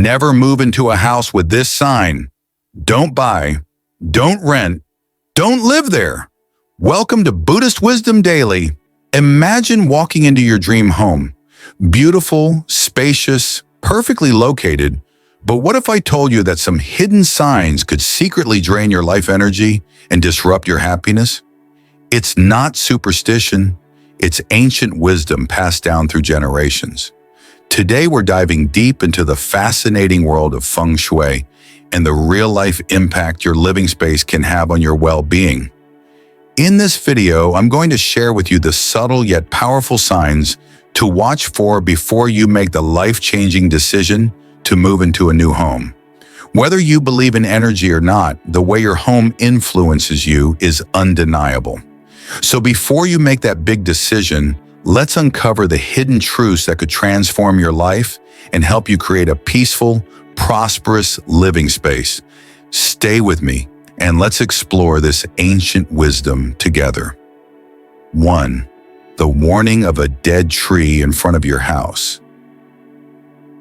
Never move into a house with this sign. Don't buy, don't rent, don't live there. Welcome to Buddhist Wisdom Daily. Imagine walking into your dream home. Beautiful, spacious, perfectly located. But what if I told you that some hidden signs could secretly drain your life energy and disrupt your happiness? It's not superstition. It's ancient wisdom passed down through generations. Today we're diving deep into the fascinating world of Feng Shui and the real-life impact your living space can have on your well-being. In this video, I'm going to share with you the subtle yet powerful signs to watch for before you make the life-changing decision to move into a new home. Whether you believe in energy or not, the way your home influences you is undeniable. So before you make that big decision, let's uncover the hidden truths that could transform your life and help you create a peaceful, prosperous living space. Stay with me and let's explore this ancient wisdom together. 1. The warning of a dead tree in front of your house.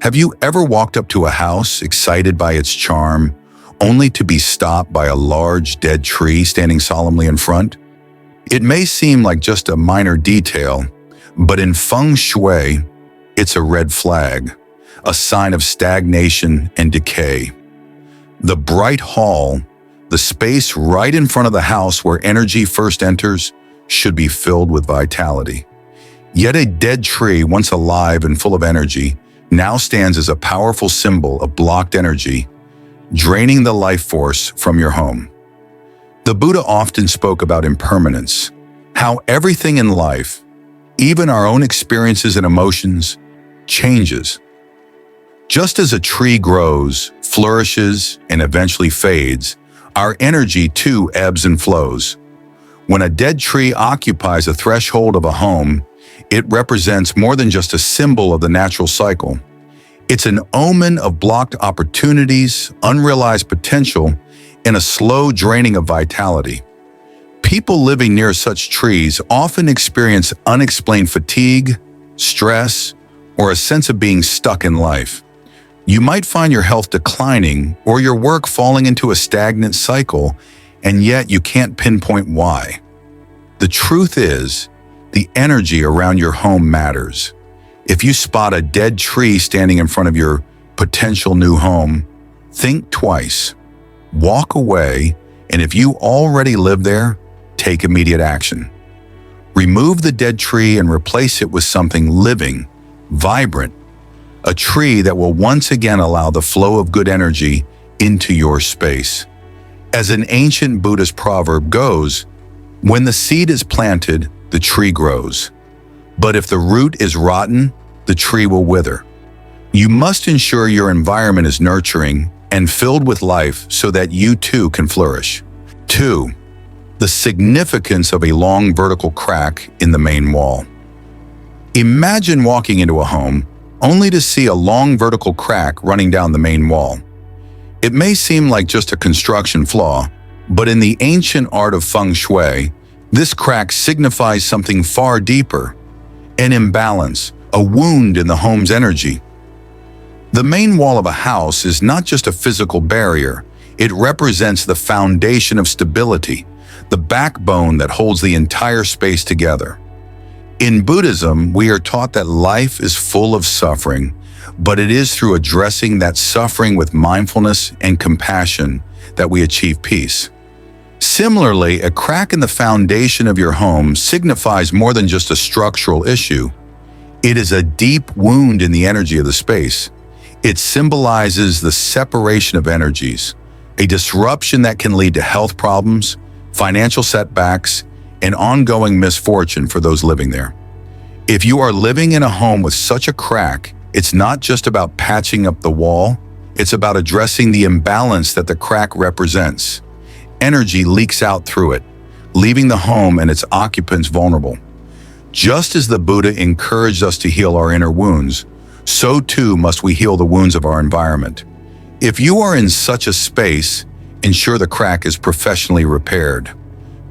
Have you ever walked up to a house excited by its charm, only to be stopped by a large dead tree standing solemnly in front? It may seem like just a minor detail, but in Feng Shui, it's a red flag, a sign of stagnation and decay. The bright hall, the space right in front of the house where energy first enters, should be filled with vitality. Yet a dead tree, once alive and full of energy, now stands as a powerful symbol of blocked energy, draining the life force from your home. The Buddha often spoke about impermanence, how everything in life, even our own experiences and emotions, changes. Just as a tree grows, flourishes, and eventually fades, our energy too ebbs and flows. When a dead tree occupies a threshold of a home, it represents more than just a symbol of the natural cycle. It's an omen of blocked opportunities, unrealized potential, and a slow draining of vitality. People living near such trees often experience unexplained fatigue, stress, or a sense of being stuck in life. You might find your health declining or your work falling into a stagnant cycle, and yet you can't pinpoint why. The truth is, the energy around your home matters. If you spot a dead tree standing in front of your potential new home, think twice. Walk away, and if you already live there, take immediate action. Remove the dead tree and replace it with something living, vibrant, a tree that will once again allow the flow of good energy into your space. As an ancient Buddhist proverb goes, when the seed is planted, the tree grows. But if the root is rotten, the tree will wither. You must ensure your environment is nurturing and filled with life so that you too can flourish. 2. The significance of a long vertical crack in the main wall. Imagine walking into a home only to see a long vertical crack running down the main wall. It may seem like just a construction flaw, but in the ancient art of Feng Shui, this crack signifies something far deeper, an imbalance, a wound in the home's energy. The main wall of a house is not just a physical barrier, it represents the foundation of stability, the backbone that holds the entire space together. In Buddhism, we are taught that life is full of suffering, but it is through addressing that suffering with mindfulness and compassion that we achieve peace. Similarly, a crack in the foundation of your home signifies more than just a structural issue. It is a deep wound in the energy of the space. It symbolizes the separation of energies, a disruption that can lead to health problems, financial setbacks, and ongoing misfortune for those living there. If you are living in a home with such a crack, it's not just about patching up the wall, it's about addressing the imbalance that the crack represents. Energy leaks out through it, leaving the home and its occupants vulnerable. Just as the Buddha encouraged us to heal our inner wounds, so too must we heal the wounds of our environment. If you are in such a space, ensure the crack is professionally repaired.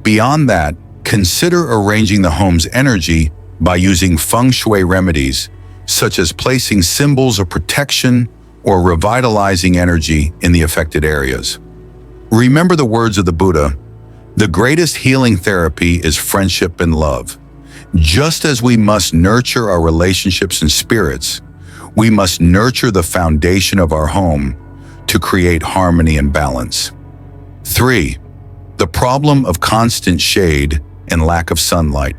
Beyond that, consider arranging the home's energy by using Feng Shui remedies, such as placing symbols of protection or revitalizing energy in the affected areas. Remember the words of the Buddha, "The greatest healing therapy is friendship and love." Just as we must nurture our relationships and spirits, we must nurture the foundation of our home to create harmony and balance. 3. The problem of constant shade and lack of sunlight.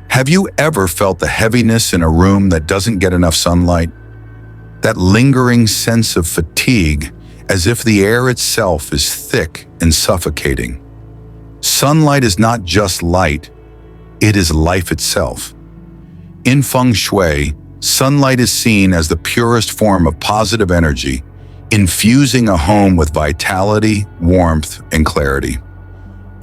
Have you ever felt the heaviness in a room that doesn't get enough sunlight? That lingering sense of fatigue, as if the air itself is thick and suffocating. Sunlight is not just light, it is life itself. In Feng Shui, sunlight is seen as the purest form of positive energy, infusing a home with vitality, warmth, and clarity.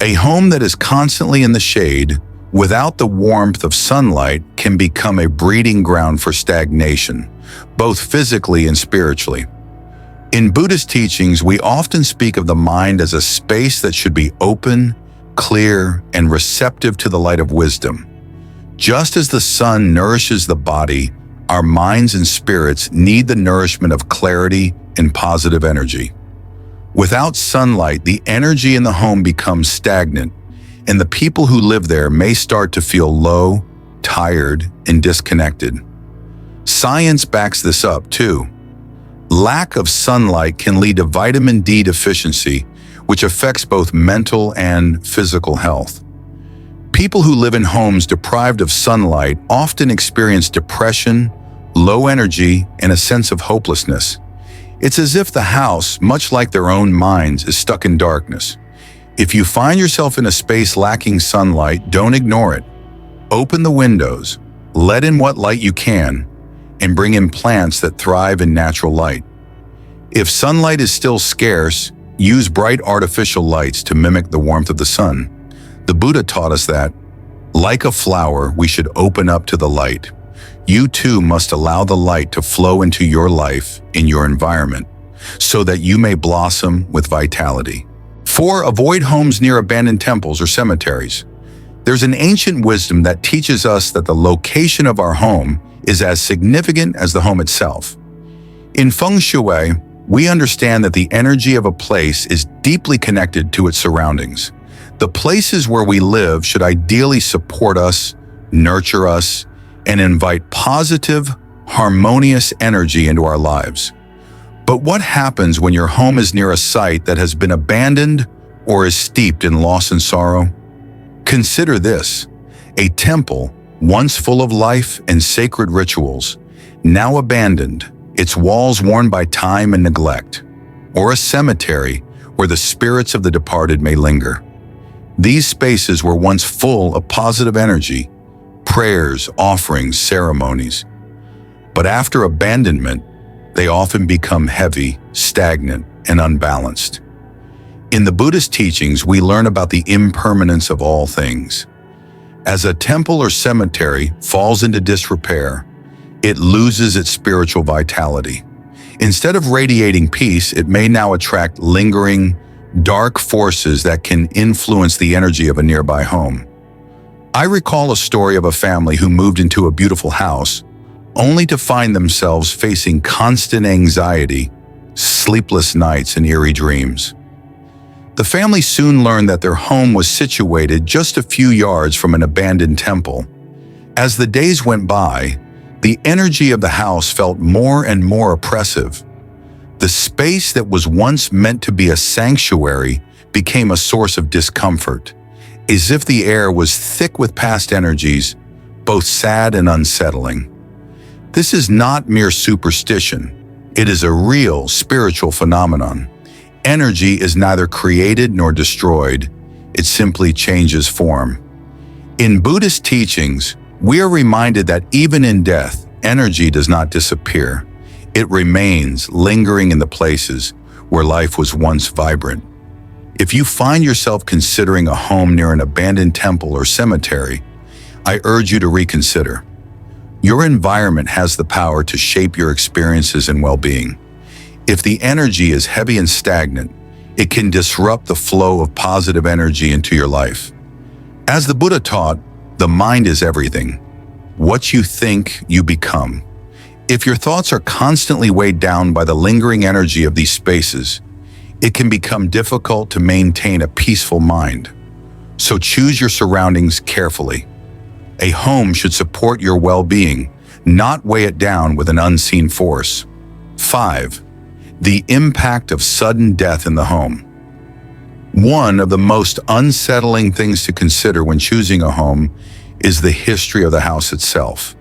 A home that is constantly in the shade, without the warmth of sunlight, can become a breeding ground for stagnation, both physically and spiritually. In Buddhist teachings, we often speak of the mind as a space that should be open, clear, and receptive to the light of wisdom. Just as the sun nourishes the body, our minds and spirits need the nourishment of clarity and positive energy. Without sunlight, the energy in the home becomes stagnant, and the people who live there may start to feel low, tired, and disconnected. Science backs this up too. Lack of sunlight can lead to vitamin D deficiency, which affects both mental and physical health. People who live in homes deprived of sunlight often experience depression, low energy, and a sense of hopelessness. It's as if the house, much like their own minds, is stuck in darkness. If you find yourself in a space lacking sunlight, don't ignore it. Open the windows, let in what light you can, and bring in plants that thrive in natural light. If sunlight is still scarce, use bright artificial lights to mimic the warmth of the sun. The Buddha taught us that, like a flower, we should open up to the light. You too must allow the light to flow into your life, in your environment, so that you may blossom with vitality. 4. Avoid homes near abandoned temples or cemeteries. There's an ancient wisdom that teaches us that the location of our home is as significant as the home itself. In Feng Shui, we understand that the energy of a place is deeply connected to its surroundings. The places where we live should ideally support us, nurture us, and invite positive, harmonious energy into our lives. But what happens when your home is near a site that has been abandoned or is steeped in loss and sorrow? Consider this: a temple, once full of life and sacred rituals, now abandoned, its walls worn by time and neglect, or a cemetery where the spirits of the departed may linger. These spaces were once full of positive energy, prayers, offerings, ceremonies. But after abandonment, they often become heavy, stagnant, and unbalanced. In the Buddhist teachings, we learn about the impermanence of all things. As a temple or cemetery falls into disrepair, it loses its spiritual vitality. Instead of radiating peace, it may now attract lingering, dark forces that can influence the energy of a nearby home. I recall a story of a family who moved into a beautiful house, only to find themselves facing constant anxiety, sleepless nights, and eerie dreams. The family soon learned that their home was situated just a few yards from an abandoned temple. As the days went by, the energy of the house felt more and more oppressive. The space that was once meant to be a sanctuary became a source of discomfort, as if the air was thick with past energies, both sad and unsettling. This is not mere superstition. It is a real spiritual phenomenon. Energy is neither created nor destroyed. It simply changes form. In Buddhist teachings, we are reminded that even in death, energy does not disappear. It remains lingering in the places where life was once vibrant. If you find yourself considering a home near an abandoned temple or cemetery, I urge you to reconsider. Your environment has the power to shape your experiences and well-being. If the energy is heavy and stagnant, it can disrupt the flow of positive energy into your life. As the Buddha taught, the mind is everything. What you think, you become. If your thoughts are constantly weighed down by the lingering energy of these spaces, it can become difficult to maintain a peaceful mind. So choose your surroundings carefully. A home should support your well-being, not weigh it down with an unseen force. 5. The impact of sudden death in the home. One of the most unsettling things to consider when choosing a home is the history of the house itself.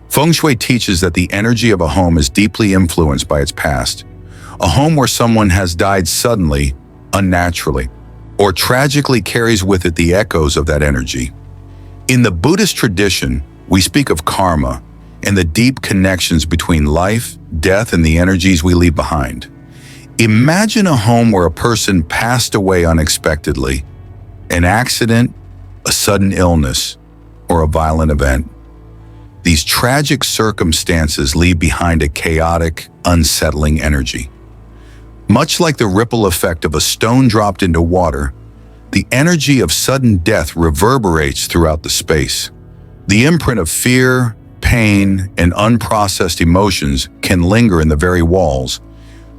Feng Shui teaches that the energy of a home is deeply influenced by its past. A home where someone has died suddenly, unnaturally, or tragically carries with it the echoes of that energy. In the Buddhist tradition, we speak of karma and the deep connections between life, death, and the energies we leave behind. Imagine a home where a person passed away unexpectedly, an accident, a sudden illness, or a violent event. These tragic circumstances leave behind a chaotic, unsettling energy. Much like the ripple effect of a stone dropped into water, the energy of sudden death reverberates throughout the space. The imprint of fear, pain, and unprocessed emotions can linger in the very walls,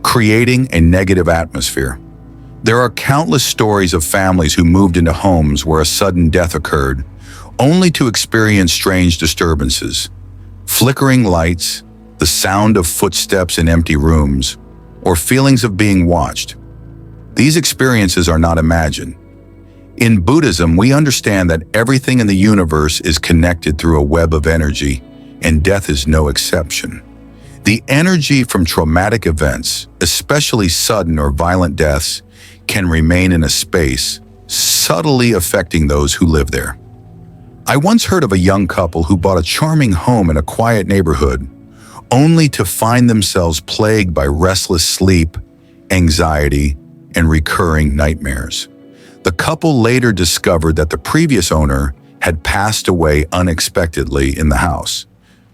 creating a negative atmosphere. There are countless stories of families who moved into homes where a sudden death occurred, only to experience strange disturbances. Flickering lights, the sound of footsteps in empty rooms, or feelings of being watched. These experiences are not imagined. In Buddhism, we understand that everything in the universe is connected through a web of energy, and death is no exception. The energy from traumatic events, especially sudden or violent deaths, can remain in a space, subtly affecting those who live there. I once heard of a young couple who bought a charming home in a quiet neighborhood, only to find themselves plagued by restless sleep, anxiety, and recurring nightmares. The couple later discovered that the previous owner had passed away unexpectedly in the house.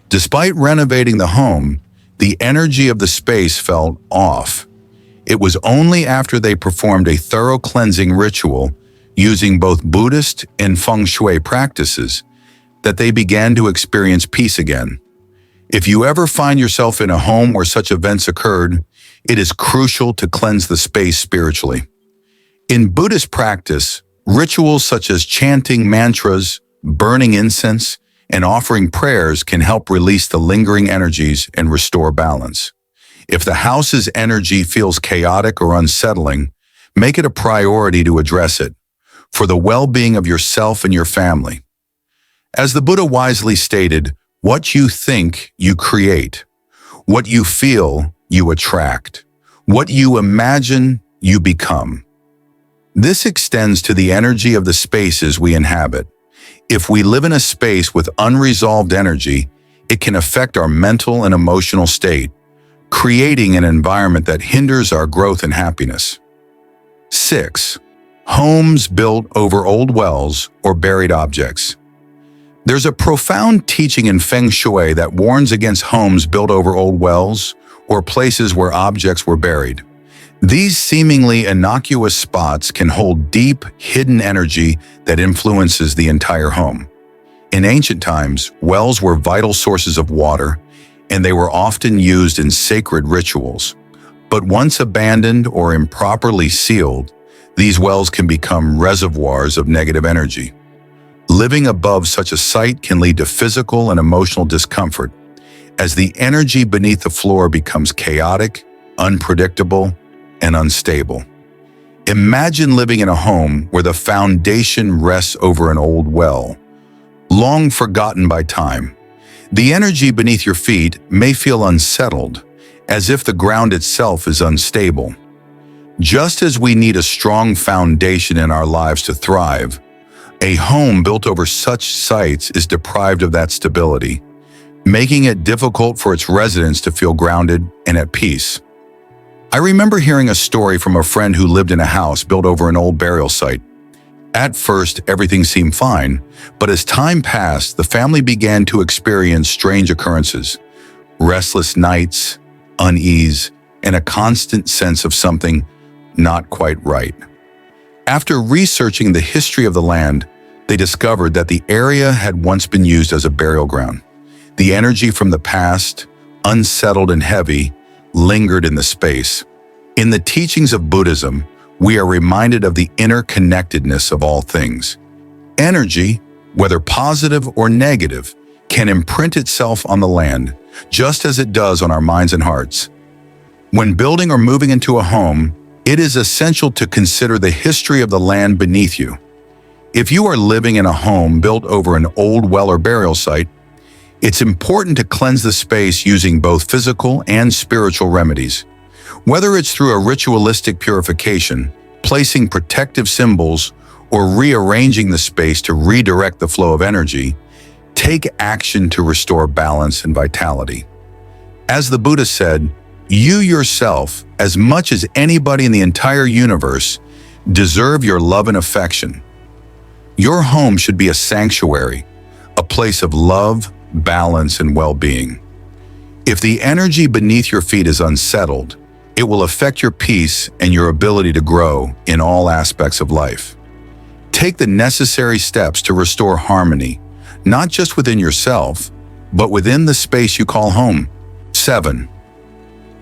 Despite renovating the home, the energy of the space felt off. It was only after they performed a thorough cleansing ritual using both Buddhist and Feng Shui practices that they began to experience peace again. If you ever find yourself in a home where such events occurred, it is crucial to cleanse the space spiritually. In Buddhist practice, rituals such as chanting mantras, burning incense, and offering prayers can help release the lingering energies and restore balance. If the house's energy feels chaotic or unsettling, make it a priority to address it, for the well-being of yourself and your family. As the Buddha wisely stated, what you think, you create. What you feel, you attract. What you imagine, you become. This extends to the energy of the spaces we inhabit. If we live in a space with unresolved energy, it can affect our mental and emotional state, creating an environment that hinders our growth and happiness. 6. Homes built over old wells or buried objects. There's a profound teaching in Feng Shui that warns against homes built over old wells or places where objects were buried. These seemingly innocuous spots can hold deep, hidden energy that influences the entire home. In ancient times, wells were vital sources of water, and they were often used in sacred rituals. But once abandoned or improperly sealed, these wells can become reservoirs of negative energy. Living above such a site can lead to physical and emotional discomfort, as the energy beneath the floor becomes chaotic, unpredictable, and unstable. Imagine living in a home where the foundation rests over an old well, long forgotten by time. The energy beneath your feet may feel unsettled, as if the ground itself is unstable. Just as we need a strong foundation in our lives to thrive, a home built over such sites is deprived of that stability, making it difficult for its residents to feel grounded and at peace. I remember hearing a story from a friend who lived in a house built over an old burial site. At first, everything seemed fine, but as time passed, the family began to experience strange occurrences, restless nights, unease, and a constant sense of something not quite right. After researching the history of the land, they discovered that the area had once been used as a burial ground. The energy from the past, unsettled and heavy, lingered in the space. In the teachings of Buddhism, we are reminded of the interconnectedness of all things. Energy, whether positive or negative, can imprint itself on the land, just as it does on our minds and hearts. When building or moving into a home, it is essential to consider the history of the land beneath you. If you are living in a home built over an old well or burial site, it's important to cleanse the space using both physical and spiritual remedies. Whether it's through a ritualistic purification, placing protective symbols, or rearranging the space to redirect the flow of energy, take action to restore balance and vitality. As the Buddha said, you yourself, as much as anybody in the entire universe, deserve your love and affection. Your home should be a sanctuary, a place of love, balance, and well-being. If the energy beneath your feet is unsettled, it will affect your peace and your ability to grow in all aspects of life. Take the necessary steps to restore harmony, not just within yourself, but within the space you call home. 7.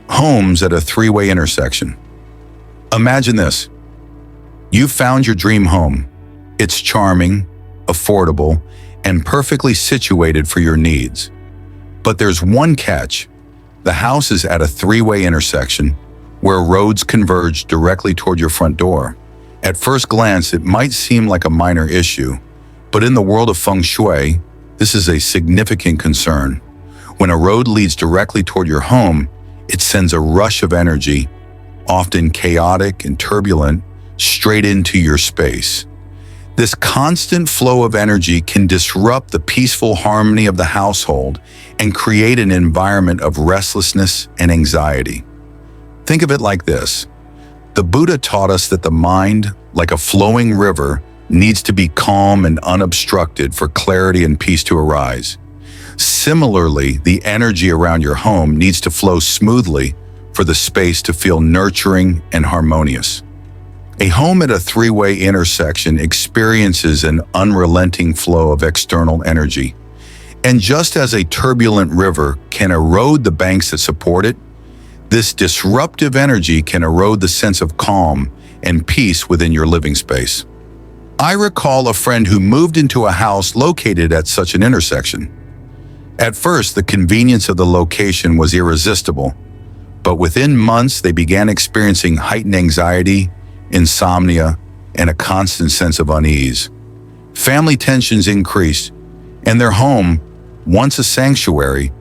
Homes at a three-way intersection. Imagine this. You've found your dream home. It's charming, affordable, and perfectly situated for your needs. But there's one catch. The house is at a three-way intersection where roads converge directly toward your front door. At first glance, it might seem like a minor issue, but in the world of Feng Shui, this is a significant concern. When a road leads directly toward your home, it sends a rush of energy, often chaotic and turbulent, straight into your space. This constant flow of energy can disrupt the peaceful harmony of the household and create an environment of restlessness and anxiety. Think of it like this. The Buddha taught us that the mind, like a flowing river, needs to be calm and unobstructed for clarity and peace to arise. Similarly, the energy around your home needs to flow smoothly for the space to feel nurturing and harmonious. A home at a three-way intersection experiences an unrelenting flow of external energy. And just as a turbulent river can erode the banks that support it, this disruptive energy can erode the sense of calm and peace within your living space. I recall a friend who moved into a house located at such an intersection. At first, the convenience of the location was irresistible, but within months they began experiencing heightened anxiety, insomnia, and a constant sense of unease. Family tensions increased, and their home, once a sanctuary,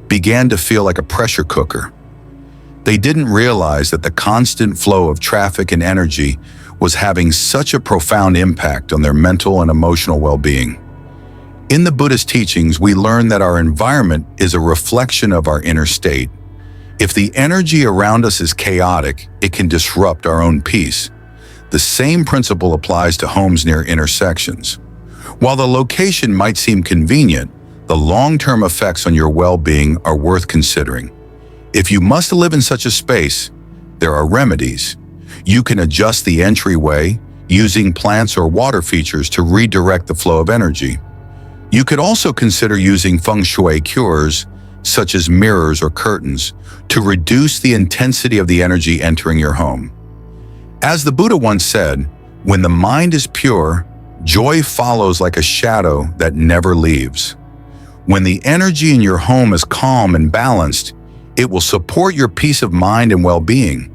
began to feel like a pressure cooker. They didn't realize that the constant flow of traffic and energy was having such a profound impact on their mental and emotional well-being. In the Buddhist teachings, we learn that our environment is a reflection of our inner state. If the energy around us is chaotic, it can disrupt our own peace. The same principle applies to homes near intersections. While the location might seem convenient, the long-term effects on your well-being are worth considering. If you must live in such a space, there are remedies. You can adjust the entryway using plants or water features to redirect the flow of energy. You could also consider using Feng Shui cures, such as mirrors or curtains, to reduce the intensity of the energy entering your home. As the Buddha once said, when the mind is pure, joy follows like a shadow that never leaves. When the energy in your home is calm and balanced, it will support your peace of mind and well-being.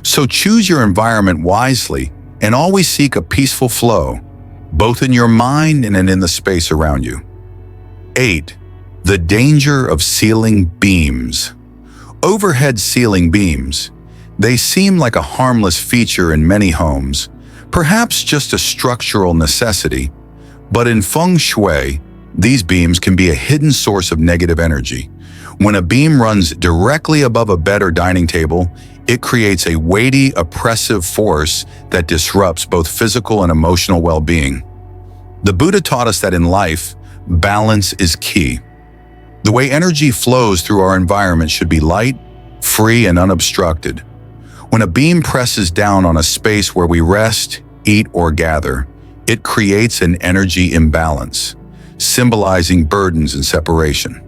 So choose your environment wisely and always seek a peaceful flow, both in your mind and in the space around you. 8. The danger of ceiling beams. Overhead ceiling beams. They seem like a harmless feature in many homes, perhaps just a structural necessity, but in Feng Shui, these beams can be a hidden source of negative energy. When a beam runs directly above a bed or dining table, it creates a weighty, oppressive force that disrupts both physical and emotional well-being. The Buddha taught us that in life, balance is key. The way energy flows through our environment should be light, free, and unobstructed. When a beam presses down on a space where we rest, eat, or gather, it creates an energy imbalance, symbolizing burdens and separation.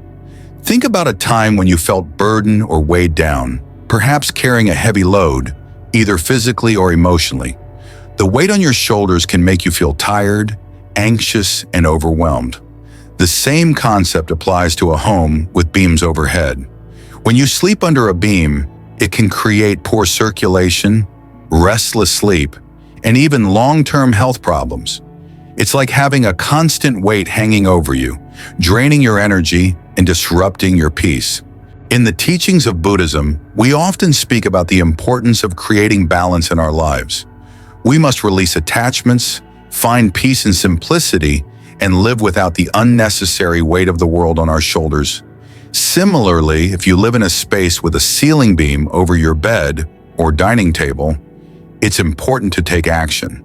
Think about a time when you felt burdened or weighed down, perhaps carrying a heavy load, either physically or emotionally. The weight on your shoulders can make you feel tired, anxious, and overwhelmed. The same concept applies to a home with beams overhead. When you sleep under a beam, it can create poor circulation, restless sleep, and even long-term health problems. It's like having a constant weight hanging over you, draining your energy and disrupting your peace. In the teachings of Buddhism, we often speak about the importance of creating balance in our lives. We must release attachments, find peace and simplicity, and live without the unnecessary weight of the world on our shoulders. Similarly, if you live in a space with a ceiling beam over your bed or dining table, it's important to take action.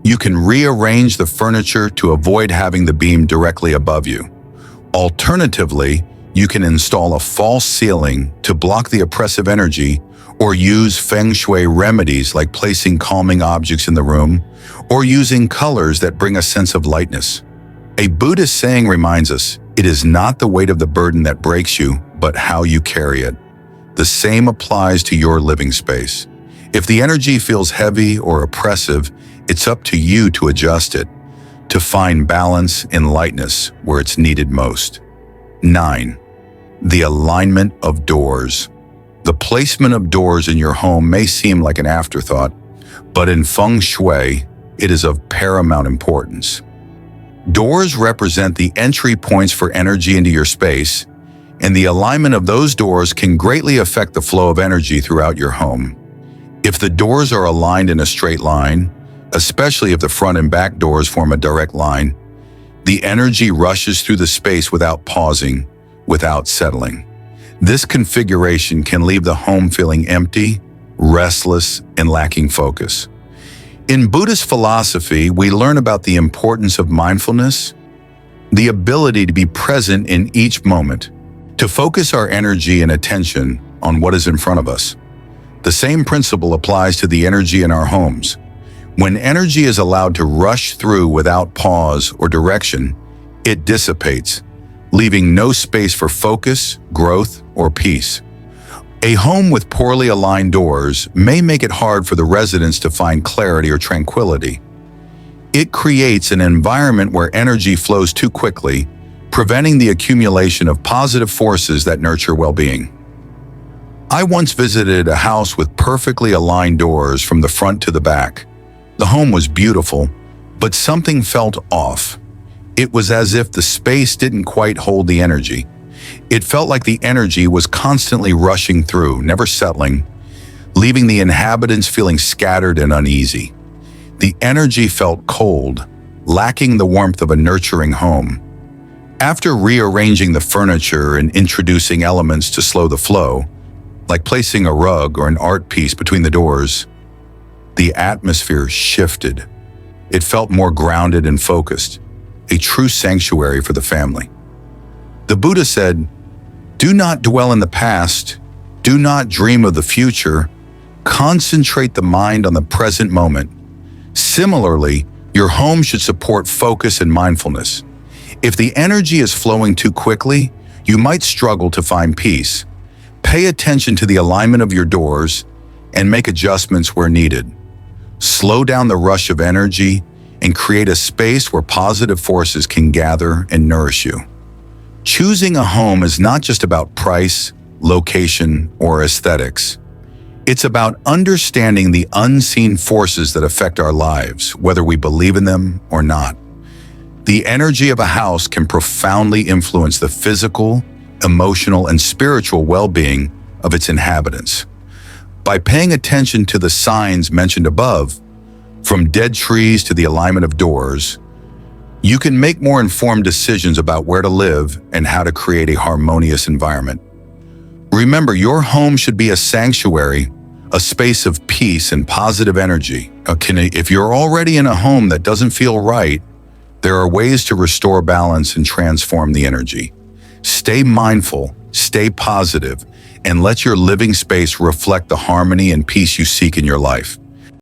You can rearrange the furniture to avoid having the beam directly above you. Alternatively, you can install a false ceiling to block the oppressive energy, or use Feng Shui remedies like placing calming objects in the room or using colors that bring a sense of lightness. A Buddhist saying reminds us, it is not the weight of the burden that breaks you, but how you carry it. The same applies to your living space. If the energy feels heavy or oppressive, it's up to you to adjust it, to find balance and lightness where it's needed most. 9. The alignment of doors. The placement of doors in your home may seem like an afterthought, but in Feng Shui, it is of paramount importance. Doors represent the entry points for energy into your space, and the alignment of those doors can greatly affect the flow of energy throughout your home. If the doors are aligned in a straight line, especially if the front and back doors form a direct line, the energy rushes through the space without pausing, without settling. This configuration can leave the home feeling empty, restless, and lacking focus. In Buddhist philosophy, we learn about the importance of mindfulness, the ability to be present in each moment, to focus our energy and attention on what is in front of us. The same principle applies to the energy in our homes. When energy is allowed to rush through without pause or direction, it dissipates, leaving no space for focus, growth, or peace. A home with poorly aligned doors may make it hard for the residents to find clarity or tranquility. It creates an environment where energy flows too quickly, preventing the accumulation of positive forces that nurture well-being. I once visited a house with perfectly aligned doors from the front to the back. The home was beautiful, but something felt off. It was as if the space didn't quite hold the energy. It felt like the energy was constantly rushing through, never settling, leaving the inhabitants feeling scattered and uneasy. The energy felt cold, lacking the warmth of a nurturing home. After rearranging the furniture and introducing elements to slow the flow, like placing a rug or an art piece between the doors, the atmosphere shifted. It felt more grounded and focused, a true sanctuary for the family. The Buddha said, "Do not dwell in the past, do not dream of the future, concentrate the mind on the present moment." Similarly, your home should support focus and mindfulness. If the energy is flowing too quickly, you might struggle to find peace. Pay attention to the alignment of your doors and make adjustments where needed. Slow down the rush of energy and create a space where positive forces can gather and nourish you. Choosing a home is not just about price, location, or aesthetics. It's about understanding the unseen forces that affect our lives, whether we believe in them or not. The energy of a house can profoundly influence the physical, emotional, and spiritual well-being of its inhabitants. By paying attention to the signs mentioned above, from dead trees to the alignment of doors, you can make more informed decisions about where to live and how to create a harmonious environment. Remember, your home should be a sanctuary, a space of peace and positive energy. If you're already in a home that doesn't feel right, there are ways to restore balance and transform the energy. Stay mindful, stay positive, and let your living space reflect the harmony and peace you seek in your life.